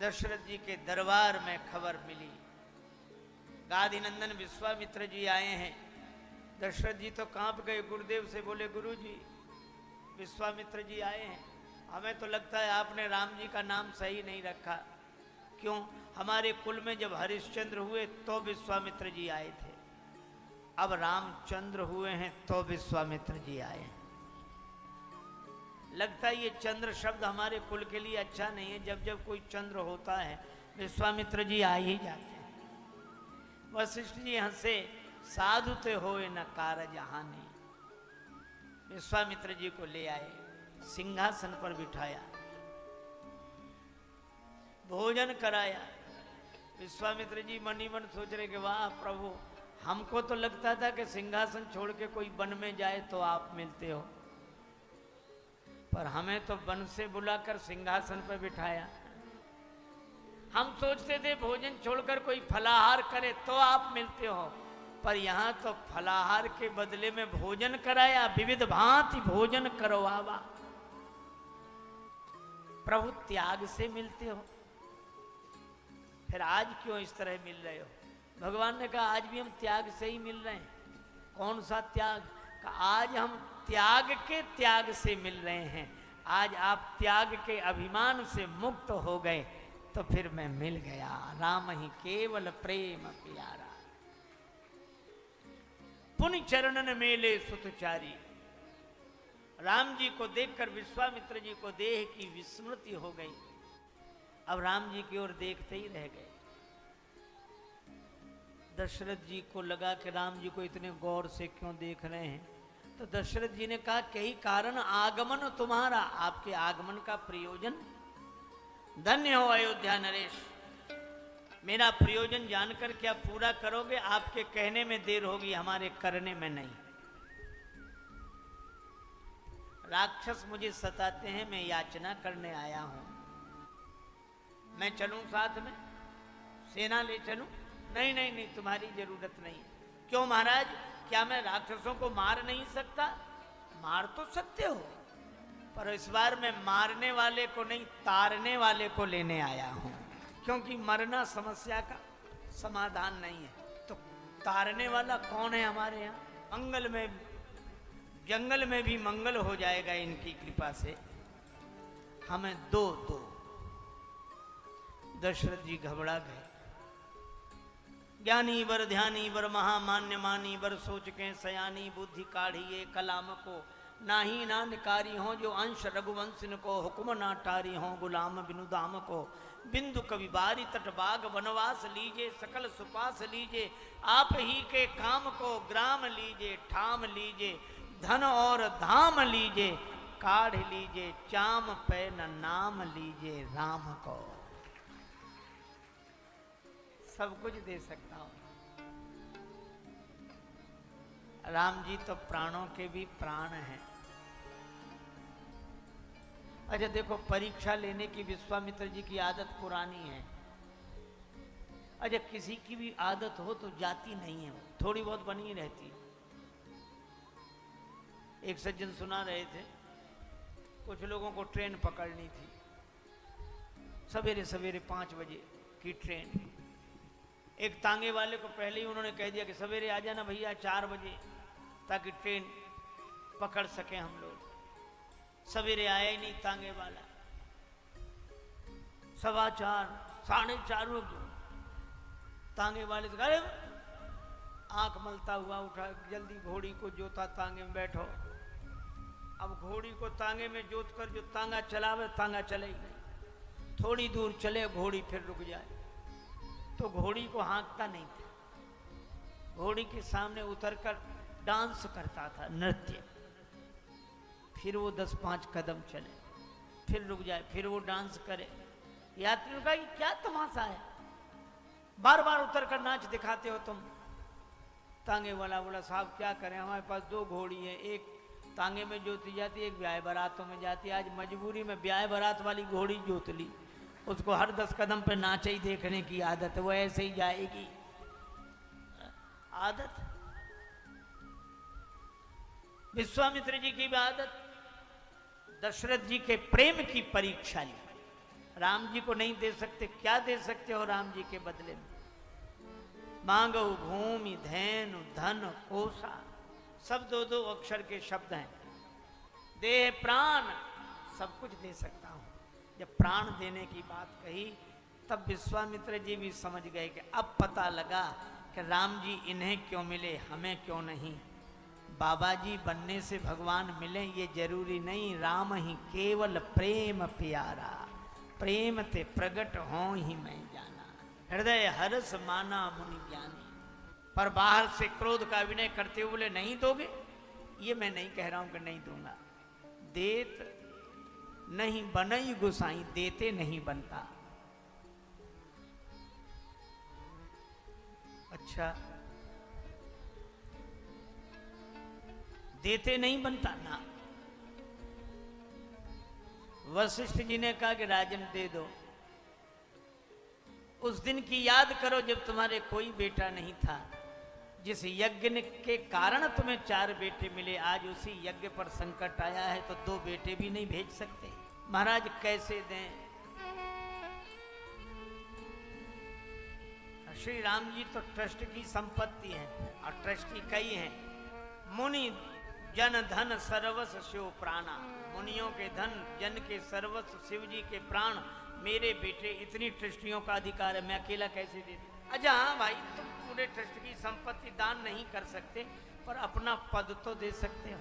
दशरथ जी के दरबार में खबर मिली, गादी नंदन विश्वामित्र जी आए हैं। दशरथ जी तो कांप गए, गुरुदेव से बोले, गुरु जी विश्वामित्र जी आए हैं, हमें तो लगता है आपने राम जी का नाम सही नहीं रखा। क्यों? हमारे कुल में जब हरिश्चंद्र हुए तो विश्वामित्र जी आए थे, अब रामचंद्र हुए हैं तो विश्वामित्र जी आए हैं। लगता है ये चंद्र शब्द हमारे कुल के लिए अच्छा नहीं है, जब जब कोई चंद्र होता है विश्वामित्र जी आ ही जाते हैं। वशिष्ठ जी हंसे, साधु ते होए न कारज हानि। विश्वामित्र जी को ले आए, सिंहासन पर बिठाया, भोजन कराया। विश्वामित्र जी मन ही मन सोच रहे कि वाह प्रभु, हमको तो लगता था कि सिंहासन छोड़ के कोई वन में जाए तो आप मिलते हो, पर हमें तो वन से बुलाकर सिंहासन पर बिठाया। हम सोचते थे भोजन छोड़कर कोई फलाहार करे तो आप मिलते हो, पर यहां तो फलाहार के बदले में भोजन कराया, विविध भांति भोजन करवावा। प्रभु त्याग से मिलते हो, फिर आज क्यों इस तरह मिल रहे हो? भगवान ने कहा आज भी हम त्याग से ही मिल रहे हैं। कौन सा त्याग? आज हम त्याग के त्याग से मिल रहे हैं। आज आप त्याग के अभिमान से मुक्त हो गए तो फिर मैं मिल गया। राम ही केवल प्रेम प्यारा, पुण्य चरणन मेले सुतचारी। राम जी को देखकर विश्वामित्र जी को देह की विस्मृति हो गई, अब राम जी की ओर देखते ही रह गए। दशरथ जी को लगा कि राम जी को इतने गौर से क्यों देख रहे हैं, तो दशरथ जी ने कहा, कई कारण आगमन तुम्हारा, आपके आगमन का प्रयोजन। धन्य हो अयोध्या नरेश, मेरा प्रयोजन जानकर क्या पूरा करोगे? आपके कहने में देर होगी, हमारे करने में नहीं। राक्षस मुझे सताते हैं, मैं याचना करने आया हूं। मैं चलूं साथ में, सेना ले चलूं? नहीं नहीं नहीं, तुम्हारी जरूरत नहीं। क्यों महाराज, क्या मैं राक्षसों को मार नहीं सकता? मार तो सकते हो, पर इस बार मैं मारने वाले को नहीं, तारने वाले को लेने आया हूं, क्योंकि मरना समस्या का समाधान नहीं है। तो तारने वाला कौन है हमारे यहाँ? मंगल में, जंगल में भी मंगल हो जाएगा इनकी कृपा से। हमें दो। दशरथ जी घबरा गए। ज्ञानी बर ध्यानी बर महामान्य मानी बर सोच के सयानी, बुद्धि काढ़िए कलाम को नाही ना निकारी हो, जो अंश रघुवंशन को हुक्म ना टारी हो, गुलाम बिनु दाम को बिंदु कवि बारी तट बाग वनवास लीजे, सकल सुपास लीजे, आप ही के काम को ग्राम लीजे, ठाम लीजे, धन और धाम लीजे, काढ़ लीजे चाम पे न नाम लीजे राम को। सब कुछ दे सकता हूं। राम जी तो प्राणों के भी प्राण हैं। अच्छा देखो, परीक्षा लेने की विश्वामित्र जी की आदत पुरानी है। अच्छा किसी की भी आदत हो तो जाती नहीं है, थोड़ी बहुत बनी रहती। एक सज्जन सुना रहे थे, कुछ लोगों को ट्रेन पकड़नी थी, सवेरे सवेरे 5 बजे की ट्रेन। एक तांगे वाले को पहले ही उन्होंने कह दिया कि सवेरे आ जाना भैया 4 बजे, ताकि ट्रेन पकड़ सके हम लोग। सवेरे आया ही नहीं तांगे वाला। 4:15, 4:30 तांगे वाले से अरे आंख मलता हुआ उठा, जल्दी घोड़ी को जोता, तांगे में बैठो। अब घोड़ी को तांगे में जोत कर जो तांगा चलावे, तांगा चले ही नहीं। थोड़ी दूर चले, घोड़ी फिर रुक जाए, तो घोड़ी को हाँकता नहीं था। घोड़ी के सामने उतरकर डांस करता था, नृत्य। फिर वो 10-5 कदम चले, फिर रुक जाए, फिर वो डांस करे। यात्रियों का क्या तमाशा है, बार बार उतरकर नाच दिखाते हो तुम। तांगे वाला बोला, साहब क्या करें, हमारे पास 2 घोड़ी है, एक तांगे में जोती जाती है, एक ब्याह बारातों में जाती है। आज मजबूरी में ब्याह बारात वाली घोड़ी जोत ली, उसको हर 10 कदम पे नाचे ही देखने की आदत है, वो ऐसे ही जाएगी। आदत विश्वामित्र जी की भी आदत। दशरथ जी के प्रेम की परीक्षा ली। राम जी को नहीं दे सकते, क्या दे सकते हो राम जी के बदले में? मांगो भूमि धैनु धन कोसा, सब दो दो अक्षर के शब्द हैं। देह प्राण, सब कुछ दे सकता हूं। जब प्राण देने की बात कही तब विश्वामित्र जी भी समझ गए कि अब पता लगा कि राम जी इन्हें क्यों मिले, हमें क्यों नहीं। बाबा जी बनने से भगवान मिले ये जरूरी नहीं, राम ही केवल प्रेम प्यारा, प्रेम ते प्रगट हो ही मैं जाना, हृदय हर्ष माना मुनि ज्ञानी। पर बाहर से क्रोध का विनय करते हुए बोले नहीं दोगे, ये मैं नहीं कह रहा हूं कि नहीं दूंगा। देत नहीं बनई गुसाई, देते नहीं बनता। अच्छा, देते नहीं बनता ना। वशिष्ठ जी ने कहा कि राजन दे दो। उस दिन की याद करो जब तुम्हारे कोई बेटा नहीं था, जिस यज्ञ के कारण तुम्हें 4 बेटे मिले। आज उसी यज्ञ पर संकट आया है तो 2 बेटे भी नहीं भेज सकते। महाराज कैसे दें? श्री राम जी तो ट्रस्ट की संपत्ति है और ट्रस्टी कई हैं। मुनि जन धन सर्वस्व शिव प्राणा, मुनियों के धन, जन के सर्वस्व, शिव जी के प्राण मेरे बेटे। इतनी ट्रस्टियों का अधिकार है, मैं अकेला कैसे दे दूं? अच्छा हाँ भाई, तुम पूरे ट्रस्ट की संपत्ति दान नहीं कर सकते, पर अपना पद तो दे सकते हो।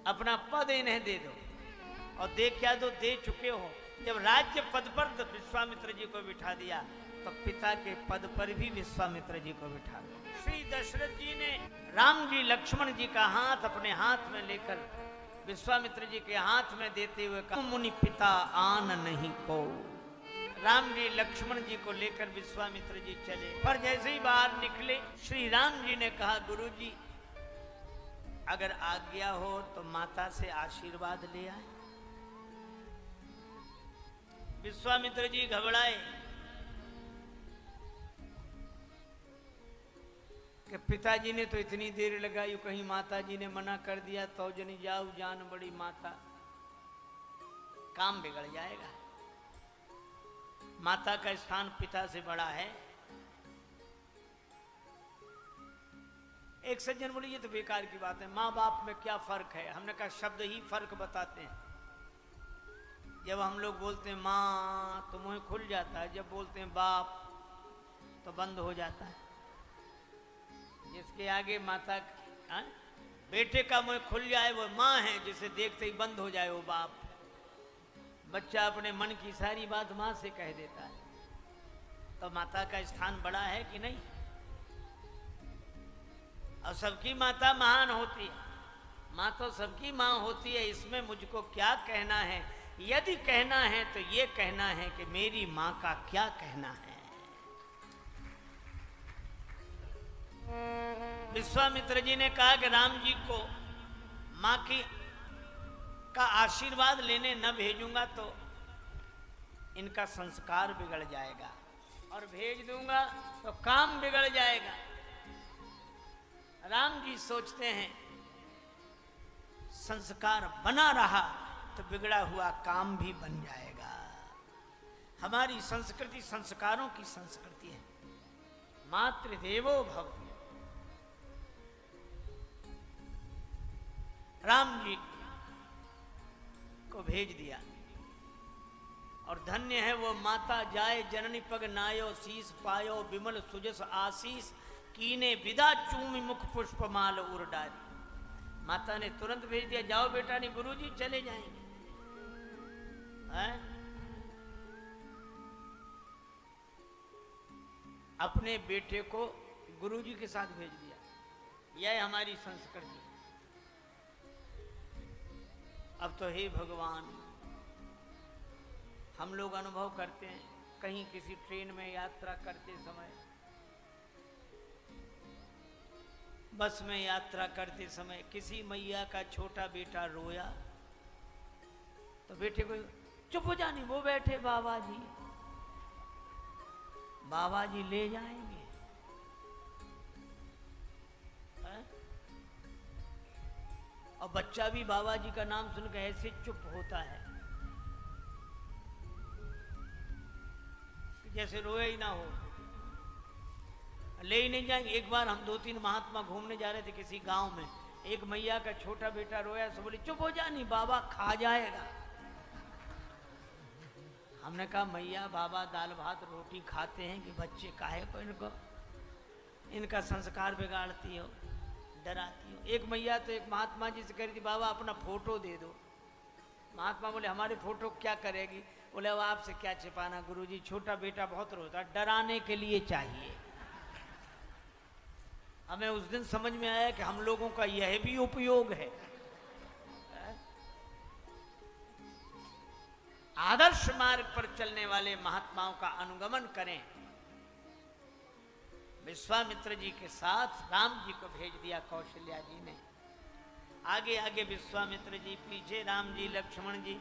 अपना पद इन्हें दे दो। और दे क्या दो, दे चुके हो। जब राज्य पद पर विश्वामित्र जी को बिठा दिया तो पिता के पद पर भी विश्वामित्र जी को बिठा दिया। श्री दशरथ जी ने राम जी लक्ष्मण जी का हाथ अपने हाथ में लेकर विश्वामित्र जी के हाथ में देते हुए कहा, मुनि पिता आन नहीं को। राम जी लक्ष्मण जी को लेकर विश्वामित्र जी चले, पर जैसे ही बाहर निकले श्री राम जी ने कहा, गुरु जी अगर आज्ञा हो तो माता से आशीर्वाद ले आए। विश्वामित्र जी घबराए कि पिताजी ने तो इतनी देर लगाई, कहीं माता जी ने मना कर दिया तो जनी जाऊ जान बड़ी माता, काम बिगड़ जाएगा। माता का स्थान पिता से बड़ा है। एक सज्जन बोले ये तो बेकार की बात है, माँ बाप में क्या फर्क है? हमने कहा शब्द ही फर्क बताते हैं। जब हम लोग बोलते हैं माँ तो मुंह खुल जाता है, जब बोलते हैं बाप तो बंद हो जाता है। जिसके आगे माता बेटे का मुंह खुल जाए वो माँ है, जिसे देखते ही बंद हो जाए वो बाप। बच्चा अपने मन की सारी बात माँ से कह देता है। तो माता का स्थान बड़ा है कि नहीं? और सबकी माता महान होती है, माँ तो सबकी माँ होती है। इसमें मुझको क्या कहना है? यदि कहना है तो ये कहना है कि मेरी माँ का क्या कहना है। विश्वामित्र जी ने कहा कि राम जी को माँ की का आशीर्वाद लेने न भेजूंगा तो इनका संस्कार बिगड़ जाएगा, और भेज दूंगा तो काम बिगड़ जाएगा। राम जी सोचते हैं संस्कार बना रहा तो बिगड़ा हुआ काम भी बन जाएगा। हमारी संस्कृति संस्कारों की संस्कृति है। मातृदेवो भव। राम जी को भेज दिया, और धन्य है वो माता जाए जननी पग नायो, शीस पायो विमल सुजस आशीष, कीने विदा चूमी मुख पुष्प माल उर डारी। माता ने तुरंत भेज दिया, जाओ बेटा। नहीं गुरुजी चले जाएंगे। अपने बेटे को गुरुजी के साथ भेज दिया। यह हमारी संस्कृति। अब तो हे भगवान, हम लोग अनुभव करते हैं कहीं किसी ट्रेन में यात्रा करते समय, बस में यात्रा करते समय किसी मैया का छोटा बेटा रोया तो बेटे को चुप हो जानी, वो बैठे बाबा जी, बाबा जी ले जाएंगे। और बच्चा भी बाबा जी का नाम सुनकर ऐसे चुप होता है। जैसे रोए ही ना हो, ले ही नहीं जाएंगे। एक बार हम 2-3 महात्मा घूमने जा रहे थे किसी गांव में, एक मैया का छोटा बेटा रोया, सो बोली चुप हो जा, नहीं बाबा खा जाएगा। हमने कहा मैया बाबा दाल भात रोटी खाते हैं कि बच्चे काहे को इनका संस्कार बिगाड़ती हो, डराती हो। एक मैया तो एक महात्मा जी से कह रही थी बाबा अपना फोटो दे दो। महात्मा बोले हमारे फोटो क्या करेगी? बोले वो आपसे क्या छिपाना गुरुजी, छोटा बेटा बहुत रोता, डराने के लिए चाहिए। हमें उस दिन समझ में आया कि हम लोगों का यह भी उपयोग है। आदर्श मार्ग पर चलने वाले महात्माओं का अनुगमन करें। विश्वामित्र जी के साथ राम जी को भेज दिया कौशल्या जी ने, आगे आगे विश्वामित्र जी, पीछे राम जी, लक्ष्मण जी।